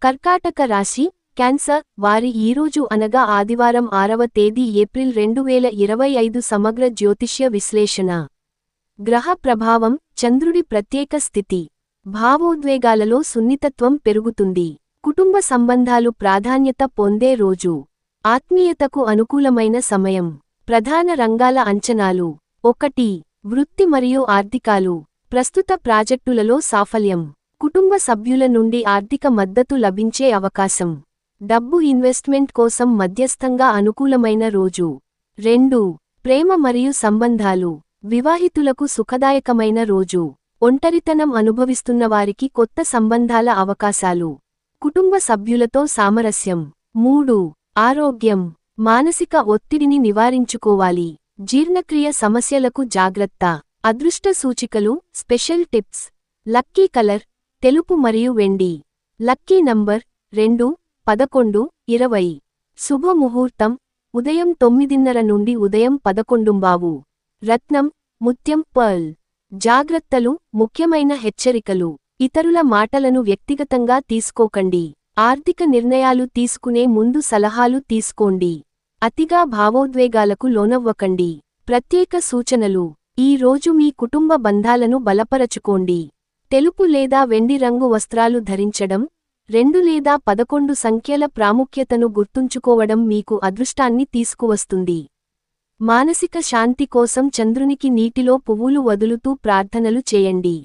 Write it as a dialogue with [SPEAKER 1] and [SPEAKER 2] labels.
[SPEAKER 1] కర్కాటక రాశి క్యాన్సర్ వారి ఈరోజు అనగా ఆదివారం 6వ తేదీ ఏప్రిల్ 2025 సమగ్ర జ్యోతిష్య విశ్లేషణ. గ్రహ ప్రభావం చంద్రుడి ప్రత్యేక స్థితి. భావోద్వేగాలలో సున్నితత్వం పెరుగుతుంది. కుటుంబ సంబంధాలు ప్రాధాన్యత పొందే రోజు. ఆత్మీయతకు అనుకూలమైన సమయం. ప్రధాన రంగాల అంచనాలు. 1. వృత్తి మరియు ఆర్థికాలు. ప్రస్తుత ప్రాజెక్టులలో సాఫల్యం. కుటుంబ సభ్యుల నుండి ఆర్థిక మద్దతు లభించే అవకాశం. డబ్బు ఇన్వెస్ట్మెంట్ కోసం మధ్యస్థంగా అనుకూలమైన రోజు. 2. ప్రేమ మరియు సంబంధాలు. వివాహితులకు సుఖదాయకమైన రోజు. ఒంటరితనం అనుభవిస్తున్నవారికి కొత్త సంబంధాల అవకాశాలు. కుటుంబ సభ్యులతో సామరస్యం. 3. ఆరోగ్యం. మానసిక ఒత్తిడిని నివారించుకోవాలి. జీర్ణక్రియ సమస్యలకు జాగ్రత్త. అదృష్ట సూచికలు స్పెషల్ టిప్స్. లక్కీ కలర్ తెలుపు మరియు వెండి. Lucky number 2, 11, 20. శుభముహూర్తం ఉదయం 9:30 నుండి ఉదయం 11:15. రత్నం ముత్యం పర్ల్. జాగ్రత్తలు ముఖ్యమైన హెచ్చరికలు. ఇతరుల మాటలను వ్యక్తిగతంగా తీసుకోకండి. ఆర్థిక నిర్ణయాలు తీసుకునే ముందు సలహాలు తీసుకోండి. అతిగా భావోద్వేగాలకు లోనవ్వకండి. ప్రత్యేక సూచనలు. ఈ రోజు మీ కుటుంబ బంధాలను బలపరచుకోండి. తెలుపు లేదా వెండి రంగు వస్త్రాలు ధరించడం, 2 లేదా 11 సంఖ్యల ప్రాముఖ్యతను గుర్తుంచుకోవడం మీకు అదృష్టాన్ని తీసుకువస్తుంది. మానసిక శాంతి కోసం చంద్రునికి నీటిలో పువ్వులు వదులుతూ ప్రార్థనలు చేయండి.